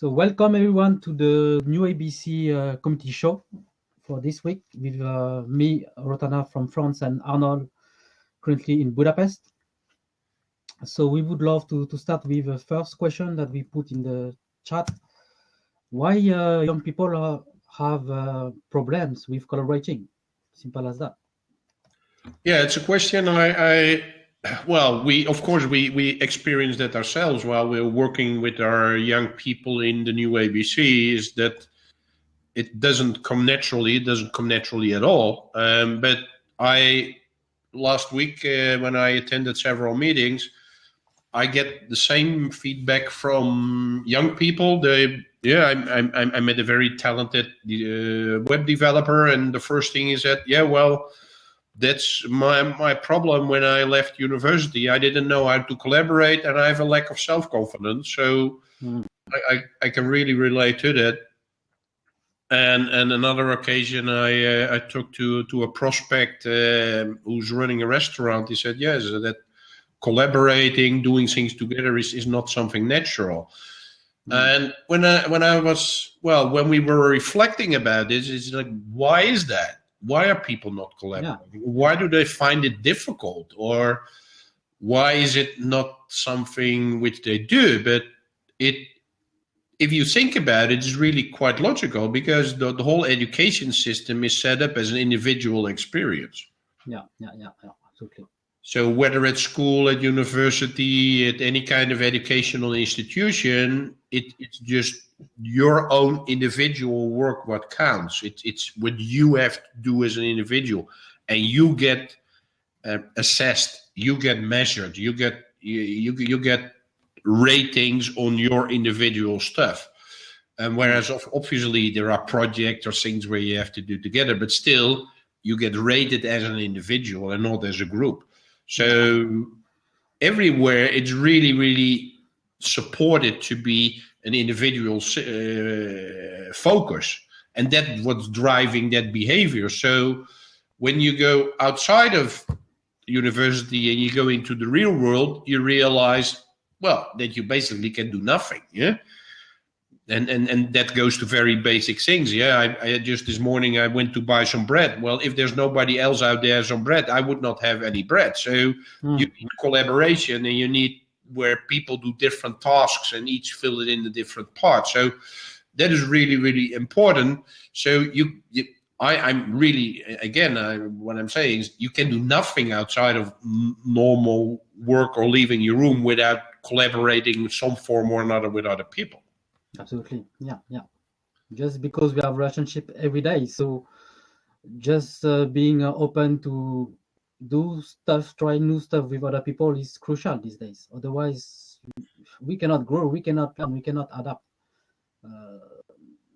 So welcome everyone to the new ABC community show for this week with me, Rotana from France, and Arnold currently in Budapest. So we would love to start with the first question that we put in the chat. Why young people have problems with collaborating? Simple as that. Yeah, it's a question well, we experience that ourselves while we're working with our young people in the new ABC, is that it doesn't come naturally. It doesn't come naturally at all. But last week, when I attended several meetings, I get the same feedback from young people. I met a very talented web developer, and the first thing is that, that's my problem. When I left university, I didn't know how to collaborate, and I have a lack of self-confidence. So I can really relate to that. And another occasion, I talked to a prospect who's running a restaurant. He said, yes, that collaborating, doing things together is not something natural. And when we were reflecting about this, it's like, why is that? Why are people not collaborating? Yeah. Why do they find it difficult? Or why is it not something which they do? But if you think about it, it's really quite logical, because the whole education system is set up as an individual experience. Yeah, absolutely. So whether at school, at university, at any kind of educational institution, it's just your own individual work what counts. It's what you have to do as an individual, and you get assessed, you get measured, you get ratings on your individual stuff. And whereas obviously there are projects or things where you have to do together, but still you get rated as an individual and not as a group. So everywhere it's really, really supported to be an individual focus, and that's what's driving that behavior. So when you go outside of university and you go into the real world, you realize, that you basically can do nothing. Yeah. And that goes to very basic things. Yeah, I just this morning I went to buy some bread. Well, if there's nobody else out there some bread, I would not have any bread. So you need collaboration, and you need where people do different tasks and each fill it in the different parts. So that is really, really important. So I'm really, again, what I'm saying is you can do nothing outside of normal work or leaving your room without collaborating in some form or another with other people. Absolutely. Yeah. Just because we have relationship every day. So just being open to do stuff, try new stuff with other people is crucial these days. Otherwise, we cannot grow, we cannot learn, we cannot adapt.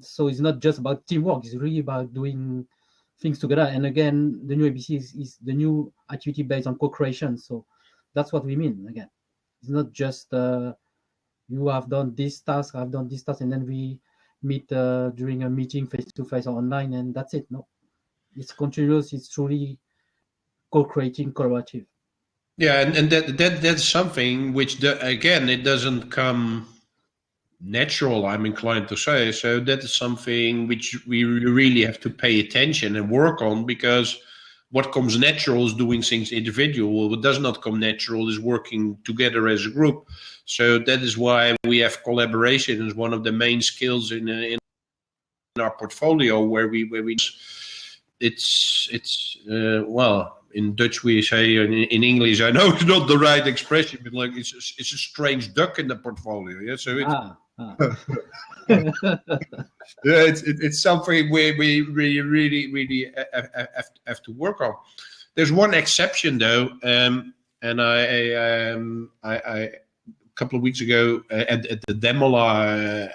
So it's not just about teamwork. It's really about doing things together. And again, the new ABC is the new activity based on co-creation. So that's what we mean. Again, it's not just you have done this task, I've done this task, and then we meet during a meeting face-to-face or online, and that's it. No, it's continuous. It's truly co-creating, collaborative. Yeah, and that's something which, again, it doesn't come natural, I'm inclined to say. So that is something which we really have to pay attention and work on, because what comes natural is doing things individual. What does not come natural is working together as a group. So that is why we have collaboration as one of the main skills in our portfolio, where it's in Dutch we say, in English I know it's not the right expression, but like it's a strange duck in the portfolio. Yeah, so it's something where we really have to work on. There's one exception though, and I a couple of weeks ago at the Demola,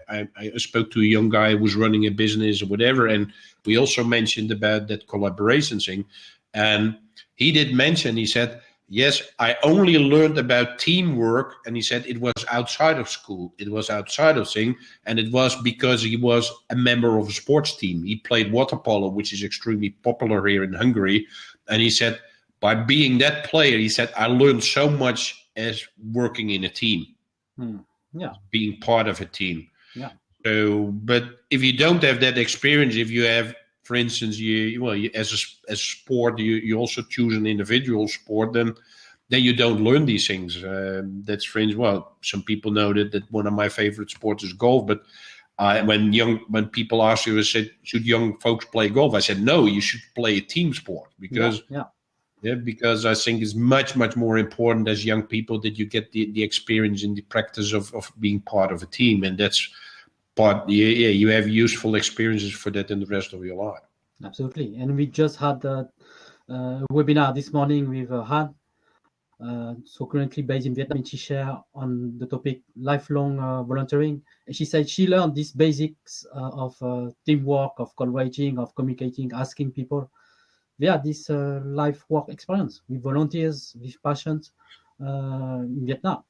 I spoke to a young guy who was running a business or whatever, and we also mentioned about that collaboration thing. And he did mention, he said, yes, I only learned about teamwork, and he said it was outside of school, it was outside of thing, and it was because he was a member of a sports team. He played water polo, which is extremely popular here in Hungary, and he said, by being that player, he said, I learned so much as working in a team, Yeah, being part of a team. Yeah. So, but if you don't have that experience, if you have, for instance, as a sport, you also choose an individual sport, then you don't learn these things. That's strange. Well, some people know that one of my favorite sports is golf, but when people ask you, I said, should young folks play golf? I said, no, you should play a team sport because because I think it's much more important as young people that you get the experience and the practice of being part of a team, and that's part. Yeah, you have useful experiences for that in the rest of your life. Absolutely. And we just had a webinar this morning with Han, so currently based in Vietnam, and she shared on the topic lifelong volunteering. And she said she learned these basics of teamwork, of collaborating, of communicating, asking people. Yeah, this life work experience with volunteers, with patients in Vietnam.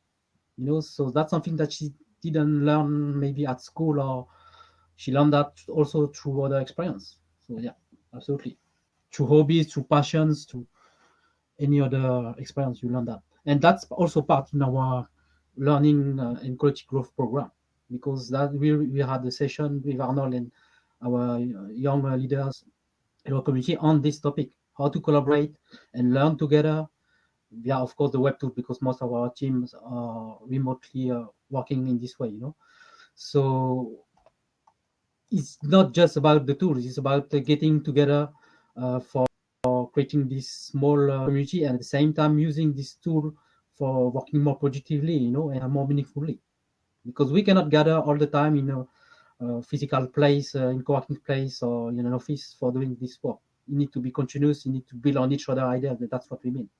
So that's something that she didn't learn maybe at school, or she learned that also through other experience. So yeah, absolutely. Through hobbies, through passions, through any other experience, you learn that. And that's also part in our learning and quality growth program, because that we had a session with Arnold and our young leaders in our community on this topic, how to collaborate and learn together via, of course, the web tool, because most of our teams are remotely working in this way, So it's not just about the tools, it's about getting together for creating this small community, and at the same time using this tool for working more productively, and more meaningfully. Because we cannot gather all the time in a physical place, in co-working place, or in an office for doing this work. You need to be continuous, you need to build on each other ideas. That's what we mean.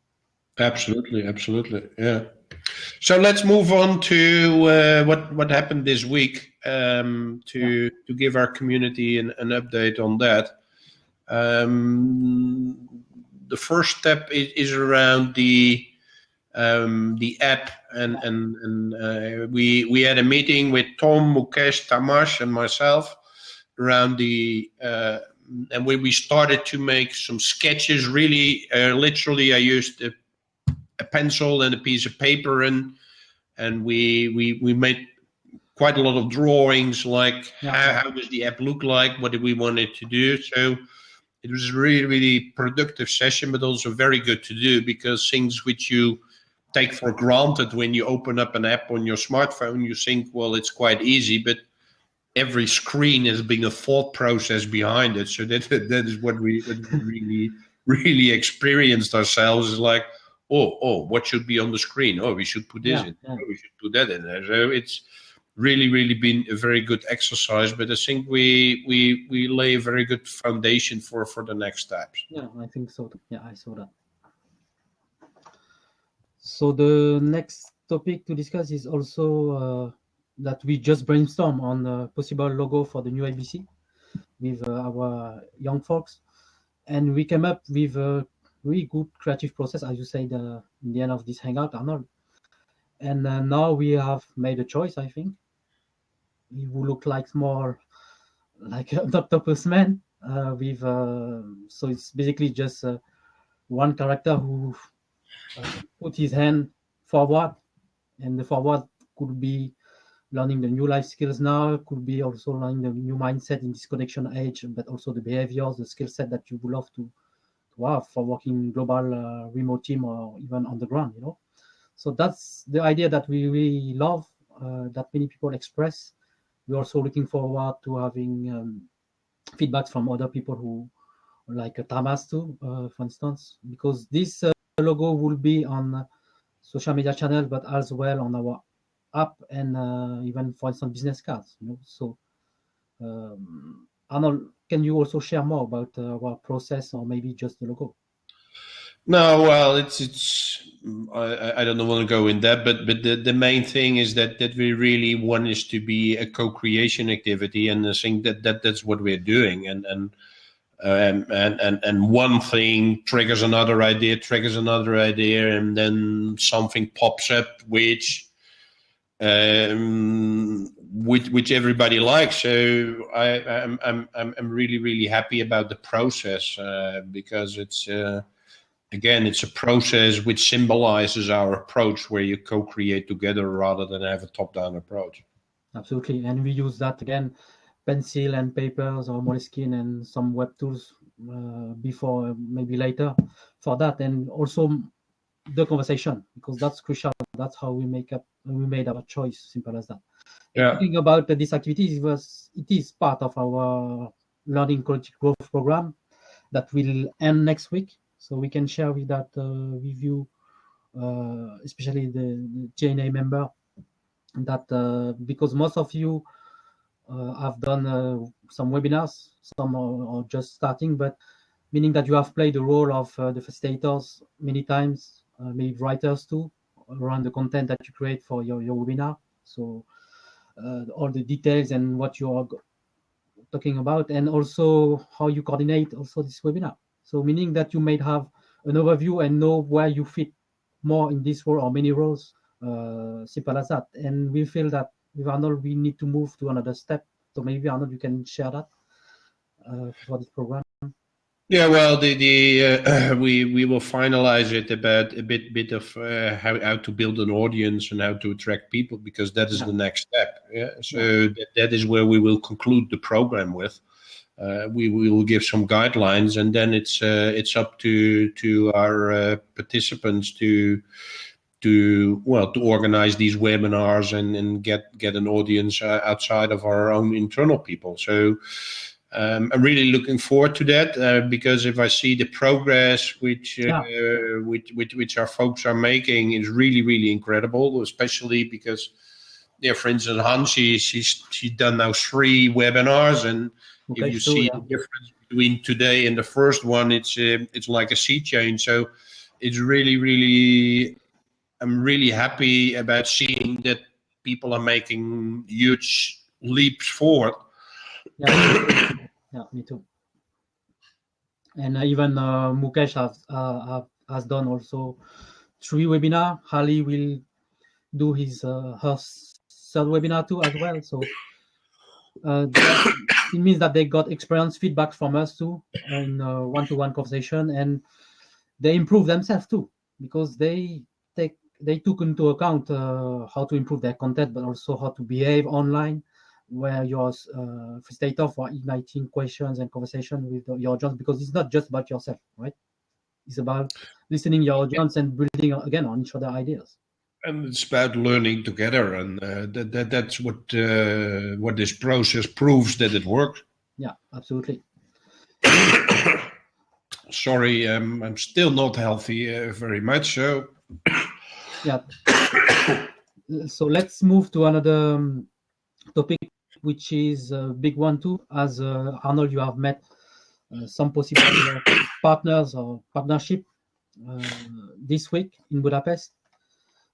Absolutely, yeah. So let's move on to what happened this week, to give our community an update on that. The first step is around the app, and we had a meeting with Tom, Mukesh, Tamash, and myself around and we started to make some sketches. Really, literally, I used a pencil and a piece of paper, and we made quite a lot of drawings, like how does the app look like, what do we want it to do. So it was a really productive session, but also very good to do, because things which you take for granted when you open up an app on your smartphone, you think, well, it's quite easy, but every screen has been a thought process behind it. So that is what we really experienced ourselves, is like, oh, what should be on the screen? Oh, we should put this in. Oh, we should put that in there. So it's really been a very good exercise, but I think we lay a very good foundation for the next steps. Yeah, I think so. Yeah, I saw that. So the next topic to discuss is also that we just brainstorm on a possible logo for the new ABC with our young folks, and we came up with a really good creative process, as you said in the end of this hangout, Arnold. And now we have made a choice. I think it will look like more like an octopus man with so it's basically just one character who put his hand forward, and the forward could be learning the new life skills now, could be also learning the new mindset in this connection age, but also the behaviors, the skill set that you would love to have for working global remote team, or even on the ground, So that's the idea that we really love, that many people express. We're also looking forward to having feedback from other people who, like Tamas too, for instance, because this logo will be on social media channel, but as well on our app, and even, for instance, business cards. So Arnold, can you also share more about our process, or maybe just the logo? No, well, I don't want to go in that, but the main thing is that we really want this to be a co-creation activity, and I think that's what we're doing, and one thing triggers another idea, and then something pops up which everybody likes. So I'm really happy about the process, because it's. Again, it's a process which symbolizes our approach, where you co-create together rather than have a top-down approach. Absolutely. And we use that again, pencil and papers or Moleskine and some web tools before, maybe later for that. And also the conversation, because that's crucial. That's how we made our choice, simple as that. And Yeah. talking about this activity, it is part of our learning quality growth program that will end next week. So we can share with that with you, especially the JNA member, that because most of you have done some webinars, some are just starting, but meaning that you have played the role of the facilitators many times, maybe writers too, around the content that you create for your webinar. So all the details and what you are talking about, and also how you coordinate also this webinar. So meaning that you may have an overview and know where you fit more in this role or many roles, simple as that. And we feel that with Arnold, we need to move to another step. So maybe Arnold, you can share that for this program. Yeah, well, we will finalize it about a bit of how to build an audience and how to attract people, because that is the next step. Yeah, so that is where we will conclude the program with. We will give some guidelines, and then it's up to our participants to organize these webinars and get an audience outside of our own internal people. So I'm really looking forward to that, because if I see the progress which our folks are making is really incredible, especially because, yeah, for instance, Hans, she's done now 3 webinars, and if you see the difference between today and the first one, it's like a sea change. So it's really, I'm really happy about seeing that people are making huge leaps forward. Yeah, me too. And even Mukesh has done also 3 webinar. Hali will do her 3rd webinar too as well. So it means that they got experience feedback from us too in one-to-one conversation, and they improve themselves too, because they took into account how to improve their content, but also how to behave online, where you're facilitator for igniting questions and conversation with your audience, because it's not just about yourself, right? It's about listening your audience and building again on each other ideas. And it's about learning together, and that's what this process proves, that it works. Yeah, absolutely. Sorry, I'm still not healthy very much. So yeah. So let's move to another topic, which is a big one too. As Arnold, you have met some possible partners or partnership this week in Budapest.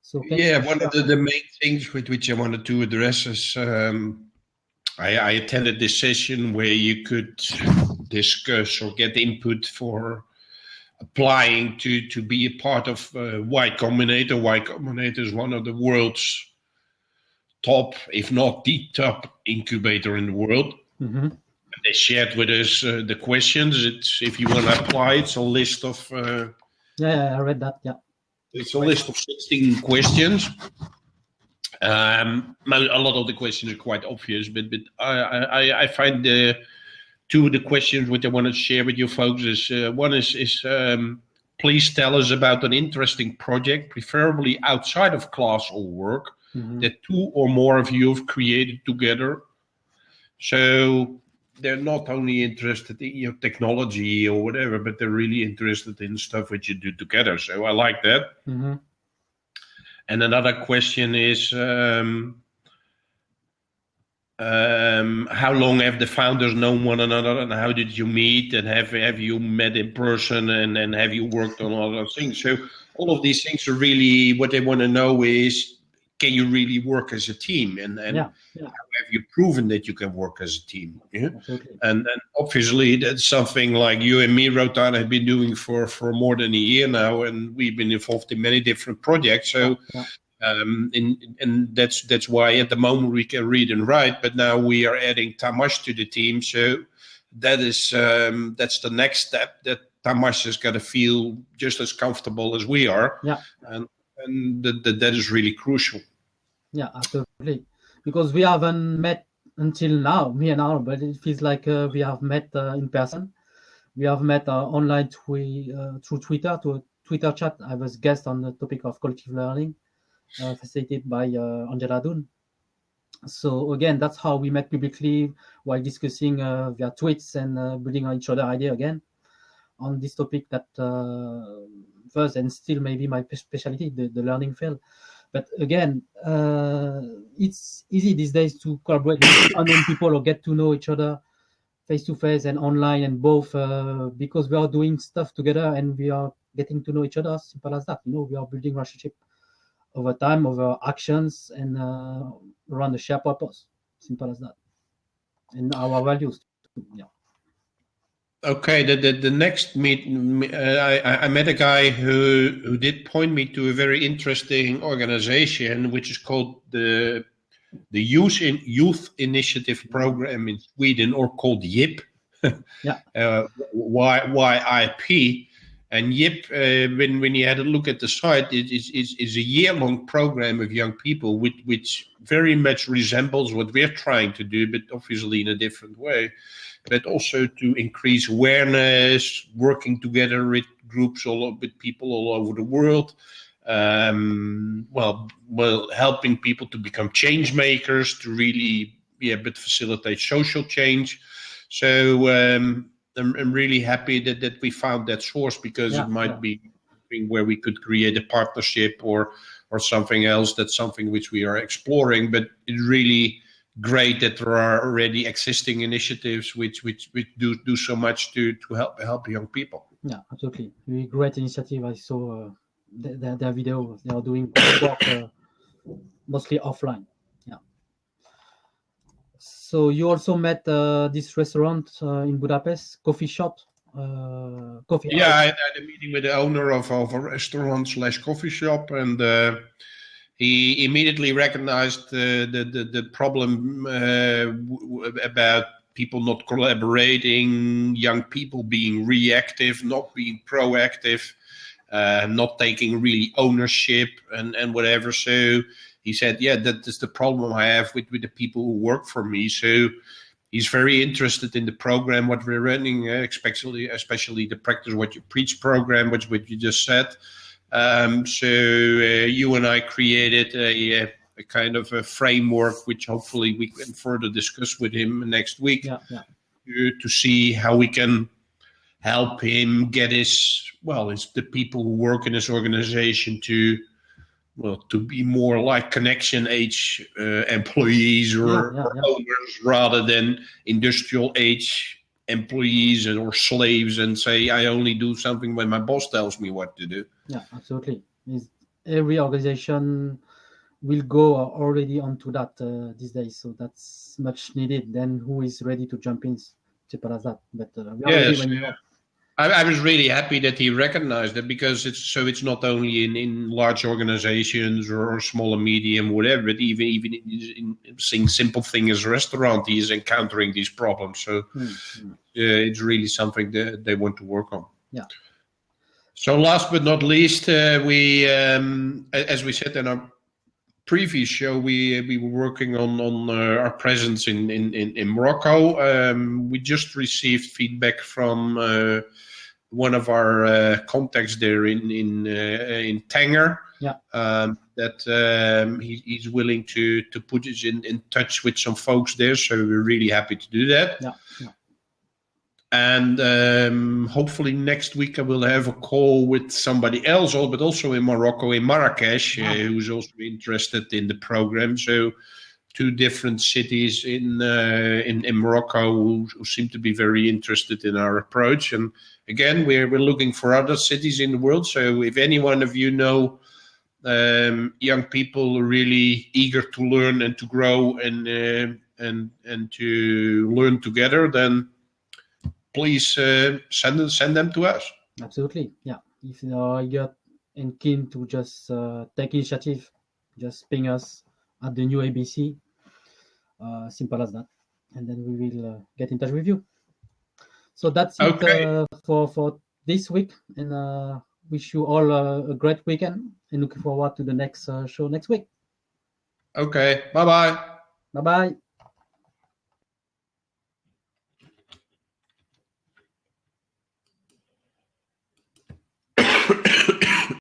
So one of the main things with which I wanted to address is I attended this session where you could discuss or get input for applying to be a part of Y Combinator. Y Combinator is one of the world's top, if not the top incubator in the world. Mm-hmm. They shared with us the questions. It's, if you want to apply, it's a list of. I read that. Yeah, it's a list of 16 questions. A lot of the questions are quite obvious, but I find two of the questions which I want to share with you folks is one is please tell us about an interesting project, preferably outside of class or work, that 2 or more of you have created together. So they're not only interested in your technology or whatever, but they're really interested in stuff which you do together. So I like that. Mm-hmm. And another question is, how long have the founders known one another, and how did you meet, and have you met in person, and have you worked on other things? So all of these things are really what they want to know is, can you really work as a team, and how have you proven that you can work as a team? Yeah? And obviously that's something like you and me, Rotan, have been doing for more than a year now, and we've been involved in many different projects. So and that's why at the moment we can read and write, but now we are adding Tamas to the team. So that is that's the next step, that Tamas has got to feel just as comfortable as we are. Yeah. And that is really crucial. Yeah, absolutely. because we haven't met until now, me and Arno, but it feels like we have met in person. We have met online through Twitter, to a Twitter chat. I was guest on the topic of collective learning, facilitated by Angela Dunn. So again, that's how we met publicly while discussing via tweets and building on each other idea again on this topic that first and still maybe my specialty, the learning field. But again, it's easy these days to collaborate with unknown people or get to know each other face to face and online and both because we are doing stuff together and we are getting to know each other. Simple as that. We are building relationship over time, over actions, and around the shared purpose. Simple as that. And our values. Yeah. Okay, the next I met a guy who did point me to a very interesting organization, which is called the Youth Initiative Program in Sweden, or called YIP. Yeah. YIP. And YIP, when you had a look at the site, it is a year-long program of young people, which very much resembles what we're trying to do, but obviously in a different way. But also to increase awareness, working together with groups, with people all over the world. Helping people to become change makers, to really, but facilitate social change. So I'm really happy that we found that source, because it might be something where we could create a partnership or something else. That's something which we are exploring, but it's really great that there are already existing initiatives which do so much to help young people. Yeah, absolutely. Really great initiative. I saw their video. They are doing work mostly offline. Yeah. So you also met this restaurant in Budapest, coffee shop, coffee house. Yeah, I had a meeting with the owner of a restaurant/coffee shop, and he immediately recognized the problem about people not collaborating, young people being reactive, not being proactive, not taking really ownership and whatever. So he said, yeah, that is the problem I have with the people who work for me. So he's very interested in the program, what we're running, especially the Practice What You Preach program, which you just said. So you and I created a kind of a framework, which hopefully we can further discuss with him next week, to see how we can help him get it's the people who work in his organization to be more like connection age employees or owners, rather than industrial age employees or slaves, and say, I only do something when my boss tells me what to do. Yeah, absolutely. Every organization will go already onto that these days, so that's much needed. Then who is ready to jump in? Simple as that. But I was really happy that he recognized it, because it's not only in large organizations or small and medium, whatever, but even in simple thing as a restaurant, he is encountering these problems. So it's really something that they want to work on. Yeah. So last but not least, we, as we said in our previous show, we were working on our presence in Morocco. We just received feedback from one of our contacts there in Tanger. Yeah. That he's willing to put us in touch with some folks there. So we're really happy to do that. Yeah. And hopefully next week I will have a call with somebody else, but also in Morocco, in Marrakesh, who's also interested in the program. So 2 different cities in Morocco who seem to be very interested in our approach. And again, we're looking for other cities in the world. So if any one of you know young people really eager to learn and to grow and to learn together, then please send them to us. Absolutely, yeah. If you're keen to just take initiative, just ping us at the new ABC. Simple as that, and then we will get in touch with you. So that's it for this week, and wish you all a great weekend, and looking forward to the next show next week. Okay, bye-bye. Bye bye.